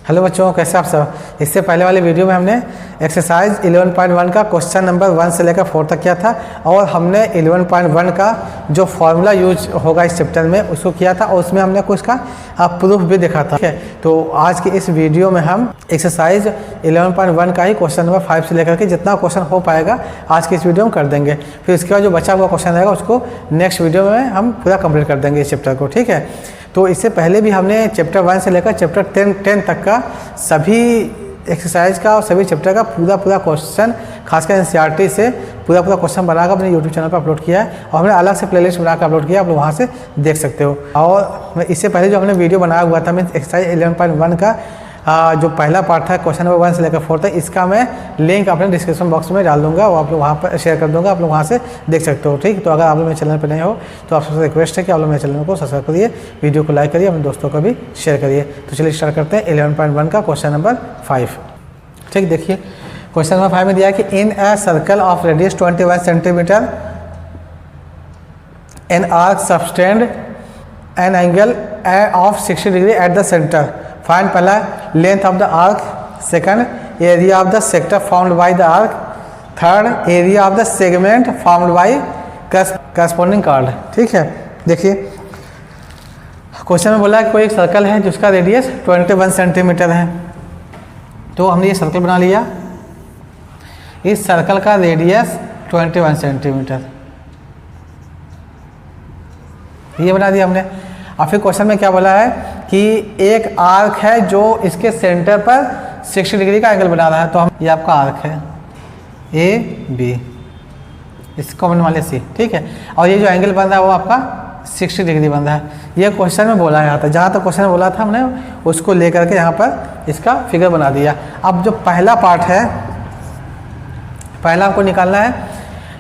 Hello बच्चों, कैसे आप सब। इससे पहले वाले वीडियो में हमने एक्सरसाइज 11.1 का क्वेश्चन नंबर 1 से लेकर 4 तक किया था और हमने 11.1 का जो फॉर्मूला यूज होगा इस चैप्टर में उसको किया था और उसमें हमने कुछ का प्रूफ भी देखा था। ठीक है, तो आज की इस वीडियो में हम एक्सरसाइज 11.1 का ही क्वेश्चन नंबर 5 से लेकर के जितना क्वेश्चन हो पाएगा आज की इस वीडियो में कर देंगे। फिर इसके बाद जो बचा हुआ क्वेश्चन रहेगा उसको नेक्स्ट वीडियो में हम पूरा कंप्लीट कर देंगे इस चैप्टर को। ठीक है, तो इससे पहले भी हमने चैप्टर 1 से लेकर चैप्टर 10 तक का सभी एक्सरसाइज का और सभी चैप्टर का पूरा क्वेश्चन खासकर एनसीईआरटी से पूरा क्वेश्चन बनाकर अपने यूट्यूब चैनल पर अपलोड किया है और हमने अलग से प्लेलिस्ट बनाकर अपलोड किया, आप लोग वहाँ से देख सकते हो। और इससे पहले जो हमने वीडियो बनाया हुआ था मीन्स एक्सरसाइज 11.1 का जो पहला पार्ट था क्वेश्चन नंबर 1 से लेकर 4 तक, इसका मैं लिंक अपने डिस्क्रिप्शन बॉक्स में डाल दूंगा और आप लोग वहाँ पर शेयर कर दूंगा, आप लोग वहाँ से देख सकते हो। ठीक, तो अगर आप लोग मेरे चैनल पर नहीं हो तो आप सबसे रिक्वेस्ट है कि आप लोग मेरे चैनल को सब्सक्राइब करिए, वीडियो को लाइक करिए, अपने दोस्तों को भी शेयर करिए। तो चलिए स्टार्ट करते हैं 11.1 का क्वेश्चन नंबर 5। ठीक, देखिए क्वेश्चन नंबर 5 में दिया है कि in a circle of radius 21 centimetre an arc subtend an angle of 60 degree at the centre. Find पहला length of the arc, second area of the sector formed by the arc, third area of the segment formed by corresponding chord. ठीक है, देखिए question में बोला कि कोई एक circle है जिसका रेडियस 21 सेंटीमीटर है। तो हमने ये सर्कल बना लिया, इस सर्कल का रेडियस 21 सेंटीमीटर ये बना दिया हमने। और फिर क्वेश्चन में क्या बोला है कि एक आर्क है जो इसके सेंटर पर 60 डिग्री का एंगल बना रहा है। तो हम ये आपका आर्क है ए बी, इसको कॉमन मान लिया सी। ठीक है, और ये जो एंगल बन रहा है वो आपका 60 डिग्री बन रहा है। ये क्वेश्चन में बोला गया था, जहाँ तक क्वेश्चन में बोला था हमने उसको लेकर के यहाँ पर इसका फिगर बना दिया। अब जो पहला पार्ट है, पहला हमको निकालना है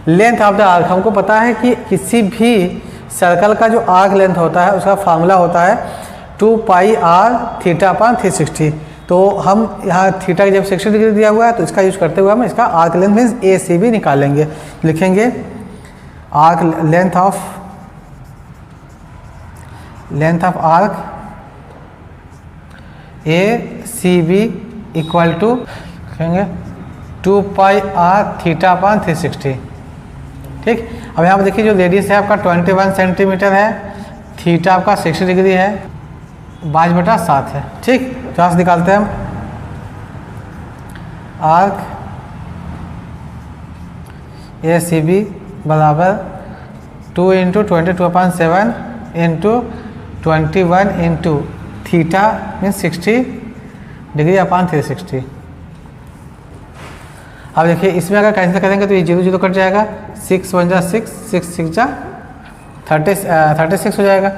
लेंथ ऑफ द आर्क। हमको पता है कि किसी भी सर्कल का जो आर्क लेंथ होता है उसका फार्मूला होता है 2 पाई आर थीटा अपान 360। तो हम यहाँ थीटा की जब 60 डिग्री दिया हुआ है तो इसका यूज करते हुए हम इसका arc length means A C भी निकालेंगे। लिखेंगे arc length of arc A C B equal to लिखेंगे 2 पाई आर थीटा अपान 360। ठीक, अब यहाँ पर देखिए जो रेडियस है आपका 21 सेंटीमीटर है, थीटा आपका 60 डिग्री है, 22/7 है। ठीक, तो यहाँ से निकालते हैं हम आर्क ए सी बी बराबर 2 × 22/7 × 21 × थीटा मीन्स 60 डिग्री अपान 360। अब देखिए इसमें अगर कैंसिल करेंगे तो ये 0 0 कट जाएगा, 6 1 जा 6, 6 6 जा 36 हो जाएगा।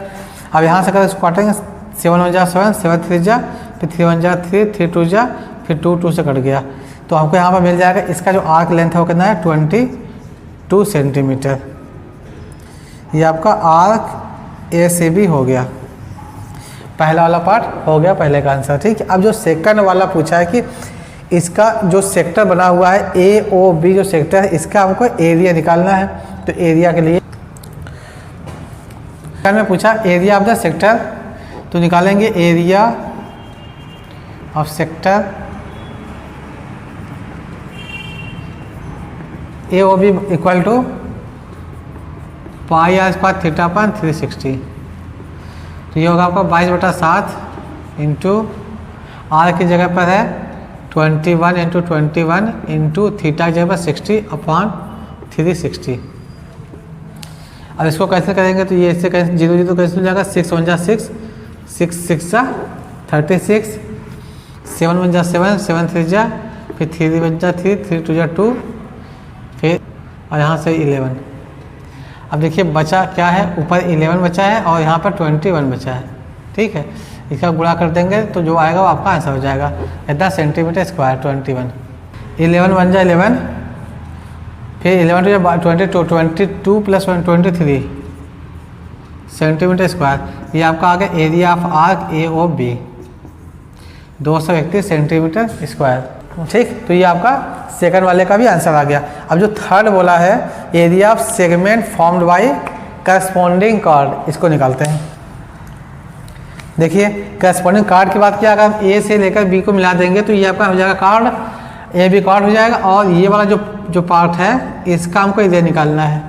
अब यहाँ से अगर इसको काटेंगे 7 1 जा 7, 7 3 जा, फिर 3 1 जा 3, 3 2 जा, फिर 2 2 से कट गया। तो हमको यहाँ पर मिल जाएगा इसका जो आर्क लेंथ है वो कितना है 22 सेंटीमीटर। ये आपका आर्क ए से भी हो गया, पहला वाला पार्ट हो गया पहले का आंसर। ठीक है, अब जो सेकंड वाला पूछा है कि इसका जो सेक्टर बना हुआ है ए ओ बी जो सेक्टर है इसका हमको एरिया निकालना है। तो एरिया के लिए में पूछा एरिया ऑफ द सेक्टर, तो निकालेंगे area of sector A O B equal to pi r square theta upon 360। तो ये होगा आपका 22/7 इंटू आर की जगह पर है 21 × 21 इंटू थीटा की जगह पर 60 अपान 360। अब इसको कैंसिल करेंगे तो ये इससे 0 0 कैंसिल हो जाएगा, 6 1 जा 6, 6 6 जा 36, 7 1 जा 7, 7 3 जा, फिर 3 1 जा 3, 3 2 जा 2, फिर और यहाँ से 11। अब देखिए बचा क्या है, ऊपर 11 बचा है और यहाँ पर 21 बचा है। ठीक है, इसका गुणा कर देंगे तो जो आएगा वो आपका आंसर हो जाएगा इतना सेंटीमीटर स्क्वायर 21। 11 1 जा 11, फिर 11 2 जा 22 प्लस 1 23 सेंटीमीटर स्क्वायर। ये आपका आ गया area of arc A O B 231 centimetre square. ठीक, तो ये आपका सेकंड वाले का भी आंसर आ गया। अब जो थर्ड बोला है area of segment formed by corresponding card, इसको निकालते हैं। देखिए करस्पॉन्डिंग कार्ड की बात किया, अगर हम ए से लेकर बी को मिला देंगे तो ये आपका हो जाएगा कार्ड, ए बी कार्ड हो जाएगा। और ये वाला जो पार्ट है इसका हमको एरिया निकालना है,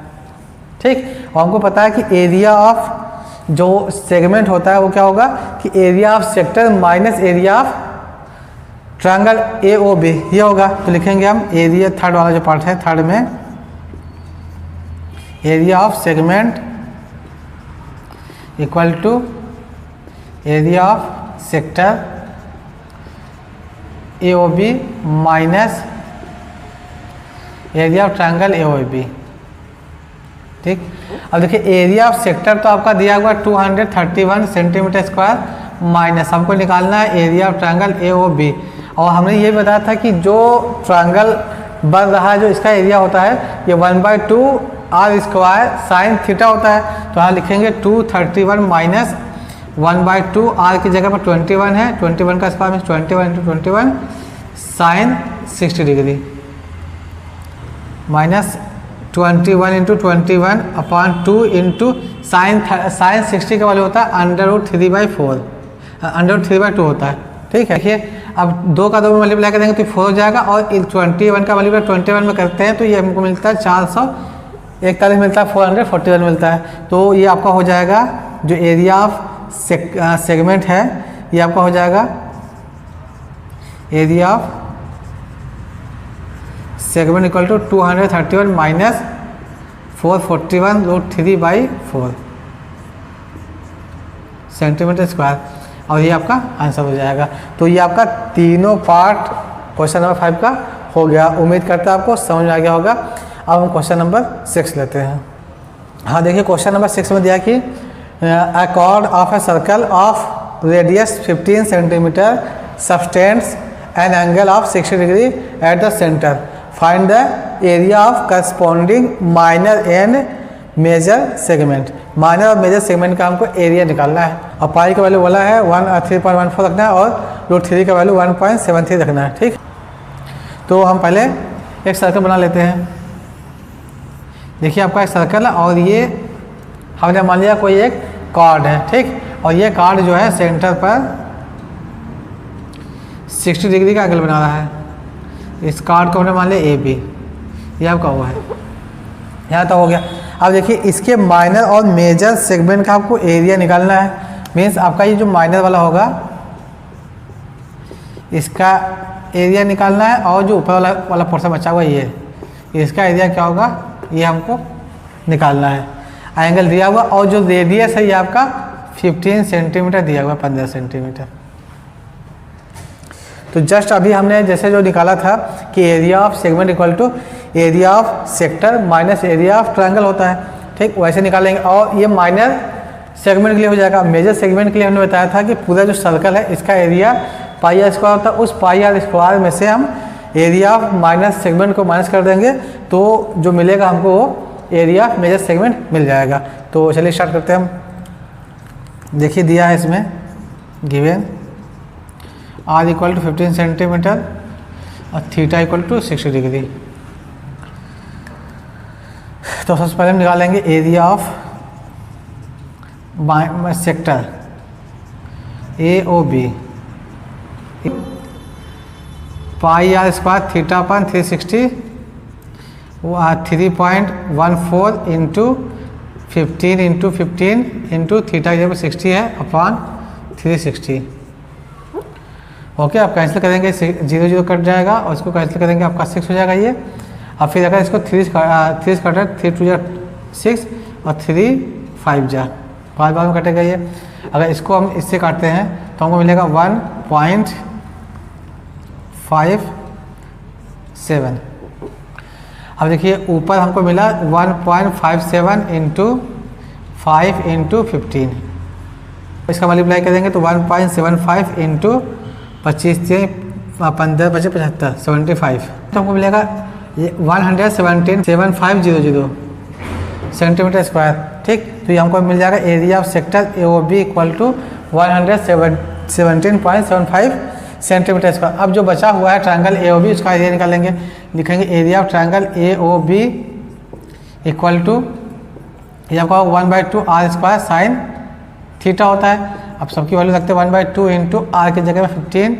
ठीक। और हमको पता है कि एरिया ऑफ जो सेगमेंट होता है वो क्या होगा कि area of sector minus area of triangle A O B, ये होगा। तो लिखेंगे हम एरिया, थर्ड वाला जो पार्ट है, थर्ड में area of segment equal to area of sector A O B minus area of triangle A O B, ठीक। अब देखिए एरिया ऑफ सेक्टर तो आपका दिया हुआ 231 सेंटीमीटर स्क्वायर माइनस हमको निकालना है area of triangle A O B. और हमने ये बताया था कि जो ट्रायंगल बन रहा है जो इसका एरिया होता है ये 1/2 आर स्क्वायर साइन थीटा होता है। तो यहाँ लिखेंगे 231 माइनस 1/2 आर की जगह पर 21 है, 21 का square means 21 × 21 sine 60 degree minus 21 × 21 upon 2 into sine 60 का वैल्यू होता है √3/4, √3/2 होता है, ठीक है। देखिए अब 2 का 2 में मल्टीप्लाई करेंगे तो 4 हो जाएगा और 21 का मल्टीप्लाई 21 में करते हैं तो ये हमको मिलता है 441 मिलता है, 441 मिलता है। तो ये आपका हो जाएगा जो एरिया ऑफ सेगमेंट है ये आपका हो जाएगा area of segment equal to 231 minus 441 √3/4 centimetre square, और ये आपका आंसर हो जाएगा। तो ये आपका तीनों पार्ट क्वेश्चन नंबर 5 का हो गया। उम्मीद करता है आपको समझ में आ गया होगा। अब हम क्वेश्चन नंबर 6 लेते हैं। हाँ देखिए क्वेश्चन नंबर 6 में दिया कि a chord of a circle of radius 15 centimetre subtends an angle of 60 degree at the centre, find the area of corresponding minor and major segment. Minor और मेजर सेगमेंट का हमको एरिया निकालना है। और पाई का वैल्यू बोला है 3.14 रखना है और √3 का वैल्यू 1.73 रखना है, ठीक। तो हम पहले एक सर्कल बना लेते हैं। देखिए आपका एक सर्कल है और ये हमने मान लिया कोई एक कार्ड है, ठीक। और ये कार्ड जो है सेंटर पर 60 डिग्री का एंगल बना रहा है। इस कार्ड को हमने मान लिया ए बी, ये आपका वो है, यहाँ तक हो गया। अब देखिए इसके माइनर और मेजर सेगमेंट का आपको एरिया निकालना है। मीन्स आपका ये जो माइनर वाला होगा इसका एरिया निकालना है और जो ऊपर वाला पोर्शन बचा हुआ ये इसका एरिया क्या होगा ये हमको निकालना है। एंगल दिया हुआ और जो रेडियस है ये आपका 15 सेंटीमीटर दिया हुआ, 15 सेंटीमीटर। तो जस्ट अभी हमने जैसे जो निकाला था कि area of segment equal to area of sector minus area of triangle होता है, ठीक। वैसे निकालेंगे और ये माइनर सेगमेंट के लिए हो जाएगा। मेजर सेगमेंट के लिए हमने बताया था कि पूरा जो सर्कल है इसका एरिया पाई आर स्क्वायर होता है। उस पाई आर स्क्वायर में से हम एरिया ऑफ माइनस सेगमेंट को माइनस कर देंगे तो जो मिलेगा हमको वो एरिया ऑफ मेजर सेगमेंट मिल जाएगा। तो चलिए स्टार्ट करते हैं हम। देखिए दिया है इसमें given r equal to 15 centimetre और थीटा इक्वल टू 60 डिग्री। तो सबसे पहले हम निकालेंगे area of sector A O B pi r square theta upon 360 3.14 into 15 into 15 into theta जब 60 है अपॉन 360। ओके, आप कैंसिल करेंगे 0 कट जाएगा और इसको कैंसिल करेंगे आपका 6 हो जाएगा ये। अब फिर अगर इसको 3 कटे 3 2 6 और 3 5 जा 5 बार में कटेगा ये। अगर इसको हम इससे काटते हैं तो हमको मिलेगा 1.57। अब देखिए ऊपर हमको मिला 1.57 इंटू 5 इंटू 15। इसका मल्टीप्लाई करेंगे तो 1.75 इंटू 25 से 15 25 75 75 तो हमको मिलेगा 117.7500 सेंटीमीटर स्क्वायर, ठीक। तो ये हमको मिल जाएगा area of sector A O B equal to 117.75 centimetre square. अब जो बचा हुआ है ट्रायंगल ए ओ बी उसका एरिया निकालेंगे। लिखेंगे area of triangle A O B equal to ये आपका 1/2 आर स्क्वायर साइन थीटा होता है। अब सबकी वैल्यू रखते हैं 1/2 इंटू आर की जगह में 15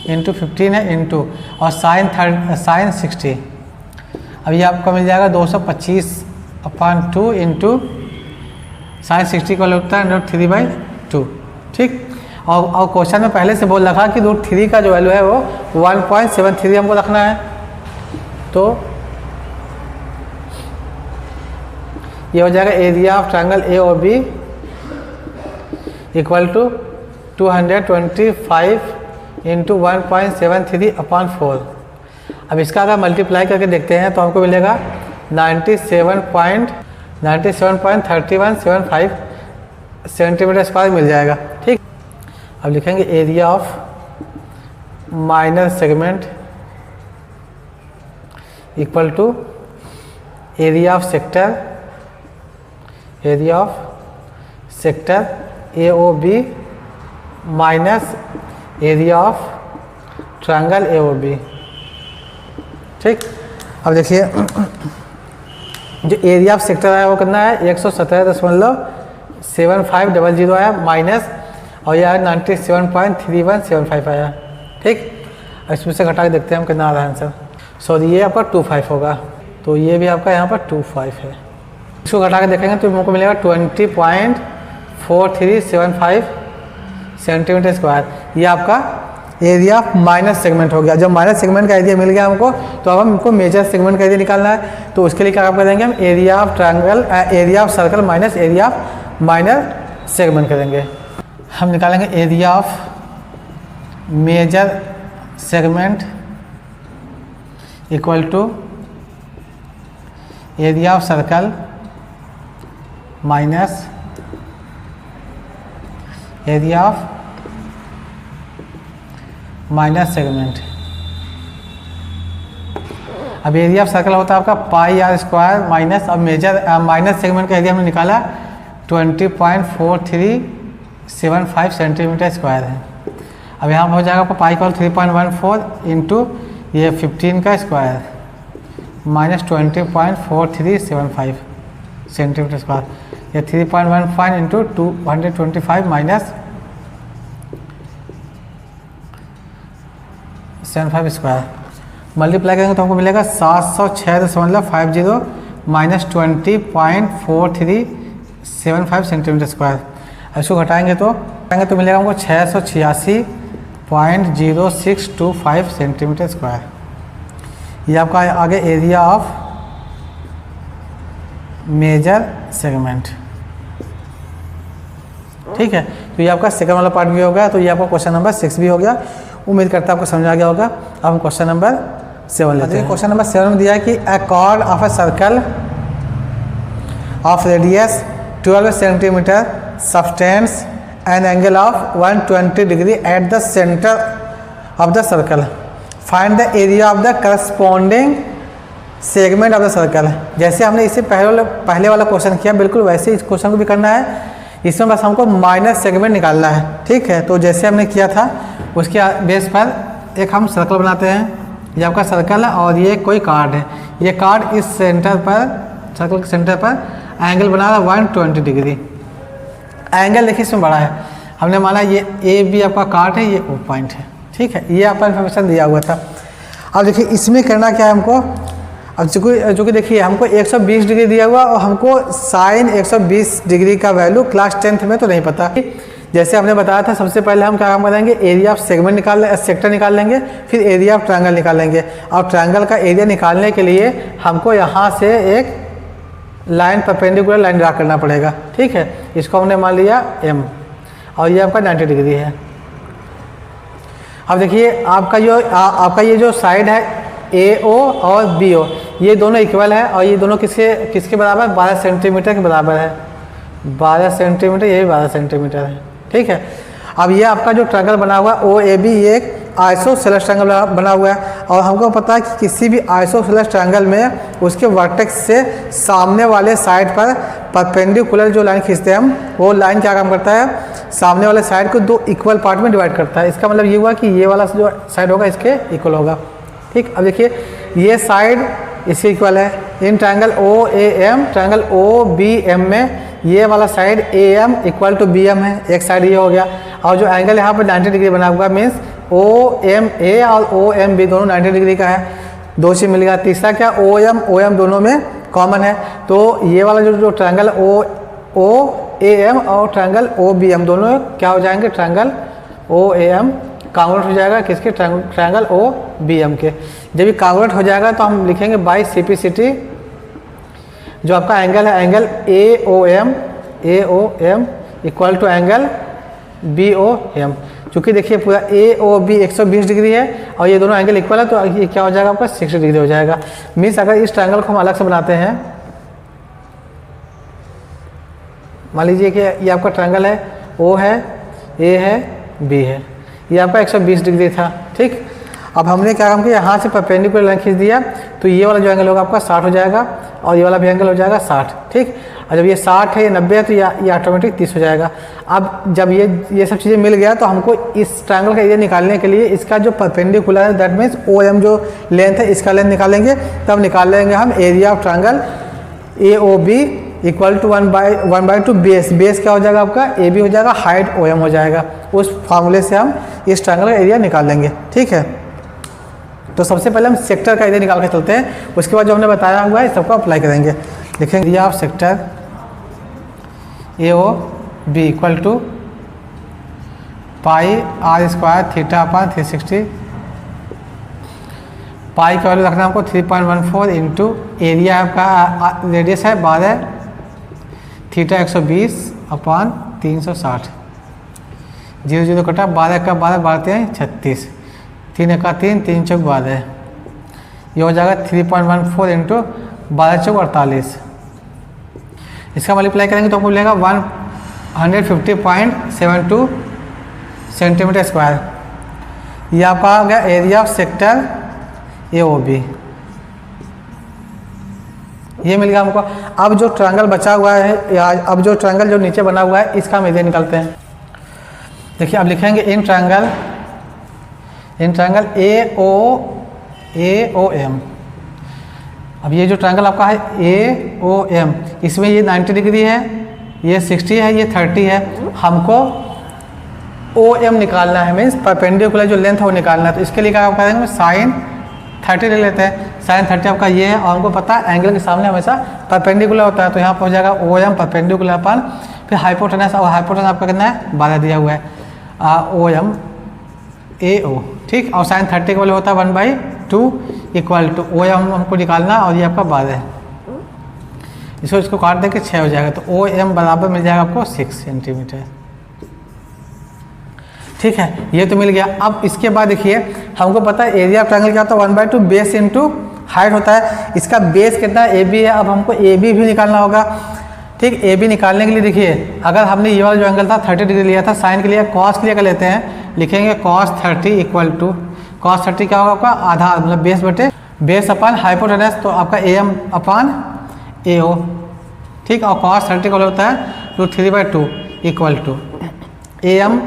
इंटू 15 है इंटू और साइन 60। अब ये आपको मिल जाएगा 225/2 इंटू साइन 60 को लगता है √3/2। ठीक, और क्वेश्चन में पहले से बोल रखा कि √3 का जो वैल्यू है वो 1.73 हमको रखना है। तो ये हो जाएगा एरिया ऑफ ट्रायंगल ए और बी इक्वल टू 225 इंटू 1.73/4। अब इसका अगर मल्टीप्लाई करके देखते हैं तो हमको मिलेगा 97.3175 सेंटीमीटर स्क्वायर मिल जाएगा। ठीक, अब लिखेंगे area of minor segment equal to area of sector A O B minus area of triangle A O B. ठीक, अब देखिए जो एरिया ऑफ सेक्टर है वो कितना है 117.7500 आया माइनस और यह है 97.3175 आया। ठीक, इसमें से घटा के देखते हैं हम कितना आ रहा है आंसर। सॉरी ये आपका 25 होगा, तो ये भी आपका यहाँ पर 25 है। इसको घटा के देखेंगे तो हमको मिलेगा 20.4375 सेंटीमीटर स्क्वायर। ये आपका एरिया ऑफ माइनस सेगमेंट हो गया। जब माइनस सेगमेंट का एरिया मिल गया हमको तो अब हमको मेजर सेगमेंट का एरिया निकालना है। तो उसके लिए क्या काम करेंगे हम area of triangle area of circle minus area of minor segment करेंगे। हम निकालेंगे area of major segment equal to area of circle minus area of minus segment. अब एरिया ऑफ सर्कल होता है आपका πr² माइनस, अब मेजर माइनस सेगमेंट का area हमने निकाला 20.4375 सेंटीमीटर स्क्वायर है। अब यहाँ हो जाएगा आपका पाई का 3.14 इंटू ये 15 का स्क्वायर माइनस 20.4375 सेंटीमीटर स्क्वायर। ये 3.15 इंटू 225 माइनस 75 स्क्वायर मल्टीप्लाई करेंगे तो हमको मिलेगा 706.50 माइनस 20.4375 सेंटीमीटर स्क्वायर। इसको घटाएंगे तो मिलेगा हमको 686.0625 सेंटीमीटर स्क्वायर। ये आपका आगे एरिया ऑफ मेजर सेगमेंट। ठीक है, तो ये आपका सेकंड वाला पार्ट भी हो गया। तो ये आपका क्वेश्चन नंबर 6 भी हो गया। उम्मीद करता है आपको समझ आ गया होगा। अब हम क्वेश्चन नंबर 7 लेते हैं। क्वेश्चन नंबर 7 में दिया है कि a chord of a circle of radius 12 centimetre sustains N angle of 120 degree at the centre of the circle. Find the area of the corresponding segment of the circle. जैसे हमने इससे पहले वाला question किया बिल्कुल वैसे इस क्वेश्चन को भी करना है। इसमें बस हमको माइनस सेगमेंट निकालना है। ठीक है, तो जैसे हमने किया था उसके बेस पर एक हम सर्कल बनाते हैं। ये आपका सर्कल है और ये कोई कार्ड है। ये कार्ड इस सेंटर पर सर्कल के सेंटर पर एंगल बना रहा है 120 डिग्री। एंगल देखिए इसमें बड़ा है। हमने माना ये ए बी आपका कार्ड है, ये ओ पॉइंट है। ठीक है, ये आपका इन्फॉर्मेशन दिया हुआ था। अब देखिए इसमें करना क्या है हमको। अब जो कि देखिए हमको 120 डिग्री दिया हुआ और हमको साइन 120 डिग्री का वैल्यू क्लास 10th में तो नहीं पता। जैसे हमने बताया था सबसे पहले हम क्या काम करेंगे एरिया ऑफ सेगमेंट सेक्टर निकाल लेंगे, फिर एरिया ऑफ ट्रायंगल निकाल लेंगे। और ट्रायंगल का एरिया निकालने के लिए हमको यहाँ से एक लाइन परपेंडिकुलर लाइन ड्रा करना पड़ेगा। ठीक है, इसको हमने मान लिया M और ये आपका 90 डिग्री है। अब देखिए आपका ये जो साइड है AO और BO ये दोनों इक्वल है और ये दोनों किसके बराबर 12 सेंटीमीटर के बराबर है। 12 सेंटीमीटर, ये भी 12 सेंटीमीटर है। ठीक है, अब ये आपका जो ट्रायंगल बना हुआ है OAB ये एक आइसोसेलेस ट्रायंगल बना हुआ है। और हमको पता है कि किसी भी आइसोसेलेस ट्रायंगल में उसके वर्टेक्स से सामने वाले साइड पर परपेंडिकुलर जो लाइन खींचते हैं हम, वो लाइन क्या काम करता है सामने वाले साइड को 2 इक्वल पार्ट में डिवाइड करता है। इसका मतलब ये हुआ कि ये वाला जो साइड होगा इसके इक्वल होगा। ठीक, अब देखिए ये साइड इसके इक्वल है। इन ट्रायंगल OAM ट्रायंगल OBM में ये वाला side AM equal to BM है। एक साइड ये हो गया। और जो एंगल यहाँ पर 90 डिग्री बना हुआ मीन्स OMA और OMB दोनों 90 डिग्री का है, दो चीज मिल गया। तीसरा क्या, OM दोनों में कॉमन है, तो ये वाला जो ट्रायंगल OAM और ट्रायंगल OBM दोनों क्या हो जाएंगे, ट्रायंगल OAM कांग्रुएंट हो जाएगा किसके, ट्रायंगल OBM के। जब ये कांग्रुएंट हो जाएगा तो हम लिखेंगे बाय CPCT जो आपका एंगल है, angle AOM equal to angle BOM। चूँकि देखिए पूरा AOB 120 डिग्री है और ये दोनों एंगल इक्वल है, तो ये क्या हो जाएगा आपका 60 डिग्री हो जाएगा। मीन्स अगर इस ट्रायंगल को हम अलग से बनाते हैं, मान लीजिए कि ये आपका ट्रायंगल है, O है, A है, B है, ये आपका 120 डिग्री था, ठीक। अब हमने क्या काम किया, यहाँ से परपेंडिकुलर लाइन खींच दिया, तो ये वाला जो एंगल होगा आपका 60 हो जाएगा और ये वाला भी एंगल हो जाएगा 60, ठीक। और जब ये 60 है, ये 90 है, तो ये ऑटोमेटिक 30 हो जाएगा। अब जब ये सब चीज़ें मिल गया तो हमको इस ट्रायंगल का एरिया निकालने के लिए इसका जो परपेंडिकुलर है, दैट मीन्स OM जो लेंथ है इसका लेंथ निकालेंगे, तब निकाल लेंगे हम area of triangle AOB equal to 1/2 base क्या हो जाएगा आपका, AB हो जाएगा, हाइट OM हो जाएगा। उस फार्मूले से हम इस ट्रायंगल का एरिया निकाल लेंगे, ठीक है। तो सबसे पहले हम सेक्टर का एरिया निकाल के चलते हैं, उसके बाद जो हमने बताया हुआ है इस सबको अप्लाई करेंगे। लिखेंगे area of sector AOB equal to pi R² theta upon 360, pi का वैल्यू रखना हमको 3.14 इंटू एरिया आपका रेडियस है 12, थीटा 120 अपान 360, 0 0 कटा, 12 का 12 12 हैं 36, 3 का 3 3 चौक 12, ये हो जाएगा 3.14 इंटू 12 चौक 48। इसका मल्टीप्लाई करेंगे तो आपको मिलेगा 150.72 सेंटीमीटर स्क्वायर। ये आपका आ गया एरिया ऑफ सेक्टर AOB, ये मिल गया हमको। अब जो ट्रायंगल बचा हुआ है, अब जो ट्रायंगल जो नीचे बना हुआ है इसका हम एरिया निकालते हैं। देखिए अब लिखेंगे इन ट्रायंगल AOM। अब ये जो ट्रायंगल आपका है AOM, इसमें ये 90 डिग्री है, ये 60 है, ये 30 है। हमको OM निकालना है, मीन्स परपेंडिकुलर जो लेंथ है वो निकालना है। तो इसके लिए क्या करेंगे, साइन 30 ले लेते हैं। साइन 30 आपका ये है और हमको पता है एंगल के सामने हमेशा परपेंडिकुलर होता है, तो यहाँ पर हो जाएगा OM परपेंडिकुलर अपन, फिर हाइपोटेनस, और हाइपोटेनस आपका कितना है 12 दिया हुआ है, OM AO, ठीक। और साइन 30 का वैल्यू होता है 1/2 इक्वल टू OM हमको निकालना, और ये आपका 12 है, इसको काट देंगे 6 हो जाएगा, तो OM बराबर मिल जाएगा आपको 6 सेंटीमीटर, ठीक है। ये तो मिल गया। अब इसके बाद देखिए हमको पता है एरिया ऑफ ट्रायंगल क्या होता है, 1/2 बेस इंटू हाइट होता है। इसका बेस कितना है, AB है। अब हमको AB भी निकालना होगा, ठीक। AB निकालने के लिए देखिए, अगर हमने ये वाला जो एंगल था 30 डिग्री लिया था, साइन के लिए कॉस के लिए कर लेते हैं, लिखेंगे cos 30 इक्वल टू, cos 30 क्या होगा आपका आधा, मतलब बेस बटे बेस अपान हाइपोटेनस, तो आपका AM अपान AO, ठीक। और cos 30 का होता है √3/2 इक्वल टू AM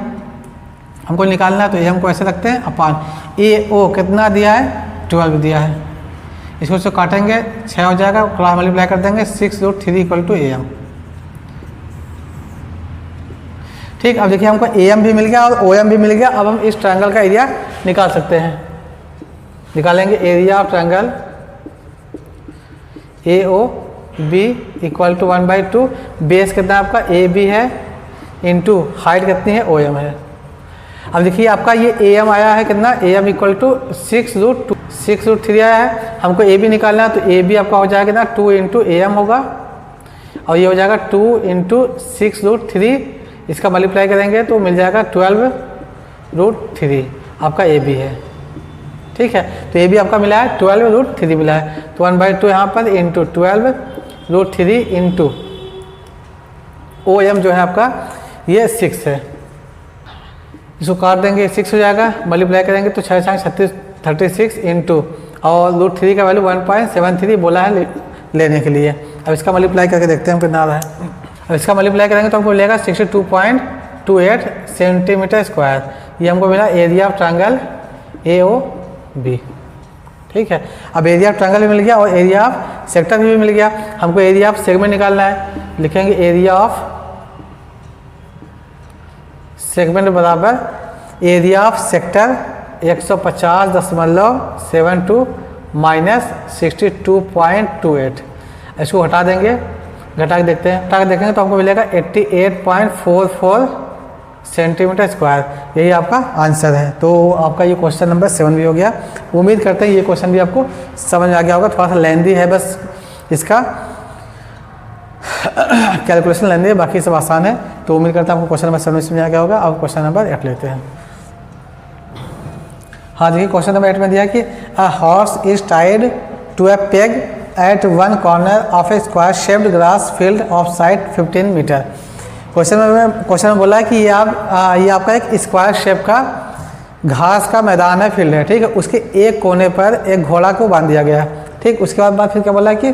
हमको निकालना है, तो AM को ऐसे रखते हैं अपान AO कितना दिया है 12 दिया है, इसको से काटेंगे 6 हो जाएगा, क्रॉस मल्टीप्लाई कर देंगे 6√3 इक्वल टू AM, ठीक। अब देखिए हमको AM भी मिल गया और OM भी मिल गया। अब हम इस ट्रायंगल का एरिया निकाल सकते हैं। निकालेंगे area of triangle AOB equal to 1/2 base कितना आपका AB है इंटू हाइट कितनी है OM है। अब देखिए आपका ये AM आया है कितना, AM इक्वल टू 6√3 आया है, हमको AB निकालना है, तो AB आपका हो जाएगा कितना 2 इंटू AM होगा, और ये हो जाएगा 2 इंटू 6√3, इसका मल्टीप्लाई करेंगे तो मिल जाएगा 12√3 आपका AB है, ठीक है। तो AB आपका मिला है 12√3 मिला है, तो 1/2 यहाँ पर इंटू 12√3 इंटू OM जो है आपका ये 6 है, इसको काट देंगे 6 हो जाएगा, मल्टीप्लाई करेंगे तो 6 36 इंटू और √3 का वैल्यू 1.73 बोला है लेने के लिए। अब इसका मल्टीप्लाई करके देखते हैं हम कितना आ रहा है। अब इसका मल्टीप्लाई करेंगे तो हमको मिलेगा 62.28 सेंटीमीटर स्क्वायर। ये हमको मिला एरिया ऑफ ट्रायंगल AOB, ठीक है। अब एरिया ऑफ ट्रायंगल भी मिल गया और एरिया ऑफ सेक्टर भी मिल गया। हमको एरिया ऑफ सेगमेंट निकालना है, लिखेंगे एरिया ऑफ सेगमेंट बराबर एरिया ऑफ सेक्टर 150.72 माइनस 62.28। इसको हटा देंगे, घटा के देखते हैं, हटा के देखेंगे तो हमको मिलेगा 88.44 सेंटीमीटर स्क्वायर। यही आपका आंसर है। तो आपका ये क्वेश्चन नंबर 7 भी हो गया। उम्मीद करते हैं ये क्वेश्चन भी आपको समझ में आ गया होगा। थोड़ा सा लेंदी है, बस इसका कैलकुलेशन लेंदी है, बाकी सब आसान है। तो उम्मीद करता हूँ आपको क्वेश्चन नंबर 7 समझ में आ गया होगा। अब क्वेश्चन नंबर 8 लेते हैं। हाँ देखिए, क्वेश्चन नंबर 8 में दिया कि a horse is tied to a peg at one corner of a square shaped grass field of side 15 metre. Question में बोला है कि ये आपका एक स्क्वायर शेप का घास का मैदान है, फील्ड है, ठीक है। उसके एक कोने पर एक घोड़ा को बांध दिया गया, ठीक। उसके बाद फिर क्या बोला है कि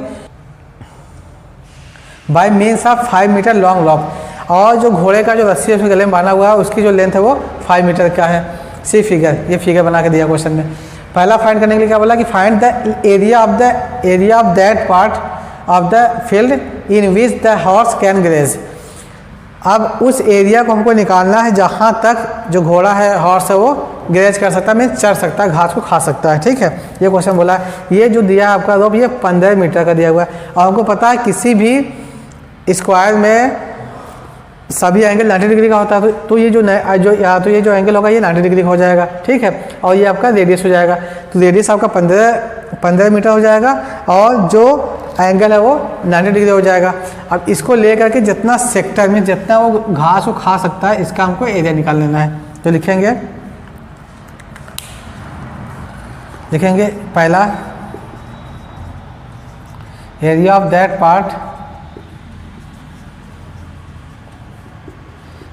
by means of 5 metre long rope, और जो घोड़े का जो रस्सी उसके गले में बांधा हुआ है उसकी जो लेंथ है वो 5 मीटर का है। सी फिगर, ये फिगर बना के दिया क्वेश्चन में। पहला फाइंड करने के लिए क्या बोला कि find the area of that part of the field in which the horse can graze. अब उस एरिया को हमको निकालना है जहाँ तक जो घोड़ा है, हॉर्स है, वो ग्रेज कर सकता है, मीन्स चढ़ सकता है, घास को खा सकता है, ठीक है। ये क्वेश्चन बोला है। ये जो दिया है आपका रोप, ये 15 मीटर का दिया हुआ है। और हमको पता है किसी भी स्क्वायर में सभी एंगल 90 डिग्री का होता है। तो ये जो एंगल होगा ये 90 डिग्री का हो जाएगा, ठीक है। और ये आपका रेडियस हो जाएगा। तो रेडियस आपका 15 मीटर हो जाएगा और जो एंगल है वो 90 डिग्री हो जाएगा। अब इसको लेकर के जितना सेक्टर में जितना वो घास को खा सकता है, इसका हमको एरिया निकाल लेना है। तो लिखेंगे पहला area of that part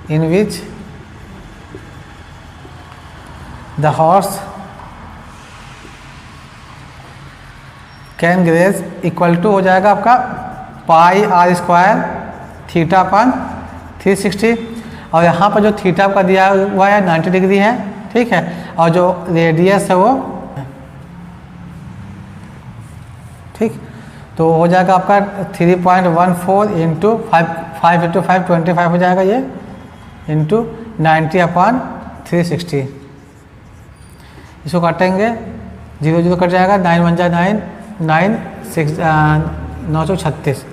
in which the horse can graze equal to हो जाएगा आपका pi r square theta upon 360। और यहाँ पर जो थीटा का दिया हुआ है 90 डिग्री है, ठीक है। और जो रेडियस है वो, ठीक, तो हो जाएगा आपका 3.14 इंटू 5 इंटू 5 25 हो जाएगा ये, इंटू 90/360। इसको काटेंगे, 0 0 कट जाएगा, 9 1 जा 9 9 6 936,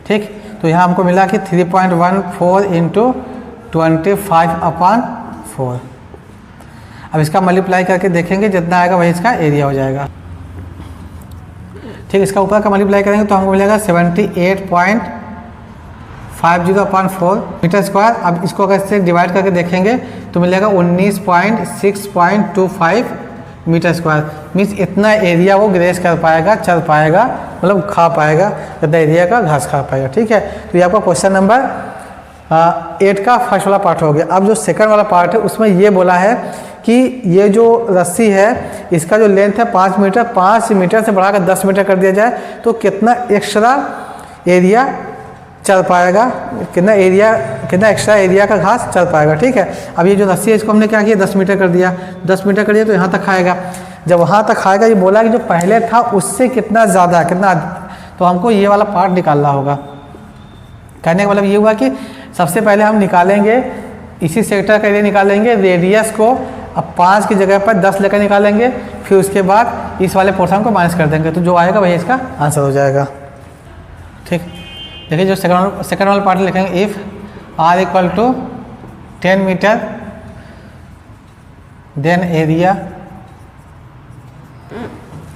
ठीक। तो यहाँ हमको मिला कि 3.14 इंटू 25/4। अब इसका मल्टीप्लाई करके देखेंगे, जितना आएगा वही इसका एरिया हो जाएगा, ठीक। इसका ऊपर का मल्टीप्लाई करेंगे तो हमको मिलेगा 78.50/4 मीटर स्क्वायर। अब इसको अगर इससे डिवाइड करके देखेंगे तो मिलेगा 19.625 मीटर स्क्वायर। मीन्स इतना एरिया वो ग्रेज कर पाएगा, चल पाएगा, मतलब खा पाएगा, इतना एरिया का घास खा पाएगा, ठीक है। तो ये आपका क्वेश्चन नंबर 8 का फर्स्ट वाला पार्ट हो गया। अब जो सेकंड वाला पार्ट है उसमें ये बोला है कि ये जो रस्सी है इसका जो लेंथ है 5 मीटर, 5 मीटर से बढ़ाकर 10 मीटर कर दिया जाए तो कितना एक्स्ट्रा एरिया चल पाएगा, कितना एक्स्ट्रा एरिया का घास चल पाएगा, ठीक है। अब ये जो रस्सी है इसको हमने क्या किया, 10 मीटर कर दिया। 10 मीटर कर दिया तो यहाँ तक खाएगा। जब वहाँ तक खाएगा, ये बोला कि जो पहले था उससे कितना ज़्यादा, कितना, तो हमको ये वाला पार्ट निकालना होगा। कहने का मतलब ये हुआ कि सबसे पहले हम निकालेंगे इसी सेक्टर का एरिया निकालेंगे, रेडियस को अब 5 की जगह पर 10 लेकर निकालेंगे, फिर उसके बाद इस वाले पोर्शन को माइनस कर देंगे, तो जो आएगा वही इसका आंसर हो जाएगा, ठीक। देखिए जो सेकंड वाला पार्ट लिखेंगे, if r equal to 10 metre then area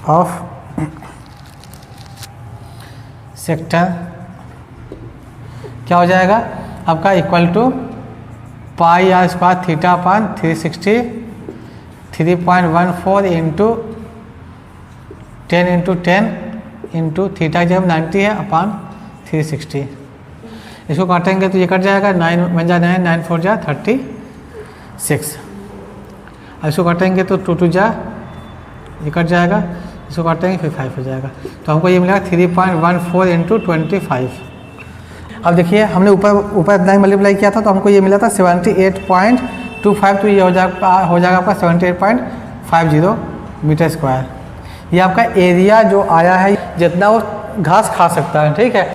of sector क्या हो जाएगा आपका, equal to pi r square theta upon 360 3.14 into 10 into 10 into theta जब 90 है अपन 360। इसको काटेंगे तो ये कट जाएगा, 9 1 जा 9 9 4 जा 36। अब इसको काटेंगे तो 2 2 जा ये कट जाएगा, इसको काटेंगे फिर 5 हो जाएगा। तो हमको ये मिलेगा 3.14 इंटू 25। अब देखिए हमने ऊपर इतना ही मल्टीप्लाई किया था तो हमको ये मिला था 78.25, तो ये हो जाएगा आपका 78.50 मीटर स्क्वायर। ये आपका एरिया जो आया है जितना वो घास खा सकता है, ठीक है।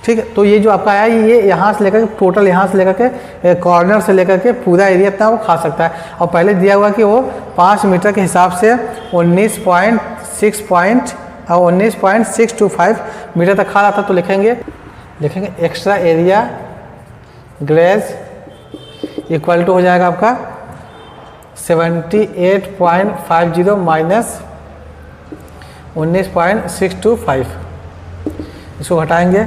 ठीक है। तो ये जो आपका आया ये यहाँ से लेकर के टोटल, यहाँ से लेकर के कॉर्नर से लेकर के पूरा एरिया इतना वो खा सकता है। और पहले दिया हुआ कि वो 5 मीटर के हिसाब से 19.625 मीटर तक खा रहा था। तो लिखेंगे extra area graze equal to हो जाएगा आपका 78.50 माइनस 19.625। इसको घटाएंगे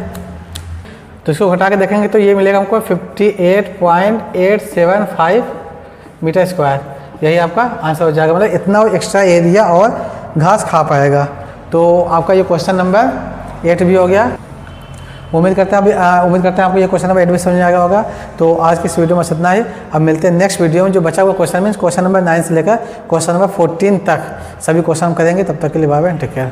तो इसको घटा के देखेंगे तो ये मिलेगा हमको 58.875 मीटर स्क्वायर। यही आपका आंसर हो जाएगा, मतलब इतना एक्स्ट्रा एरिया और घास खा पाएगा। तो आपका ये क्वेश्चन नंबर 8 भी हो गया। उम्मीद करते हैं आपको ये क्वेश्चन नंबर 8 भी समझ में आ गया होगा। तो आज की इस वीडियो में इतना ही। अब मिलते हैं नेक्स्ट वीडियो में। जो बचा हुआ क्वेश्चन मीन्स क्वेश्चन नंबर 9 से लेकर क्वेश्चन नंबर 14 तक सभी क्वेश्चन हम करेंगे। तब तक के लिए बाय बाय, टेक केयर।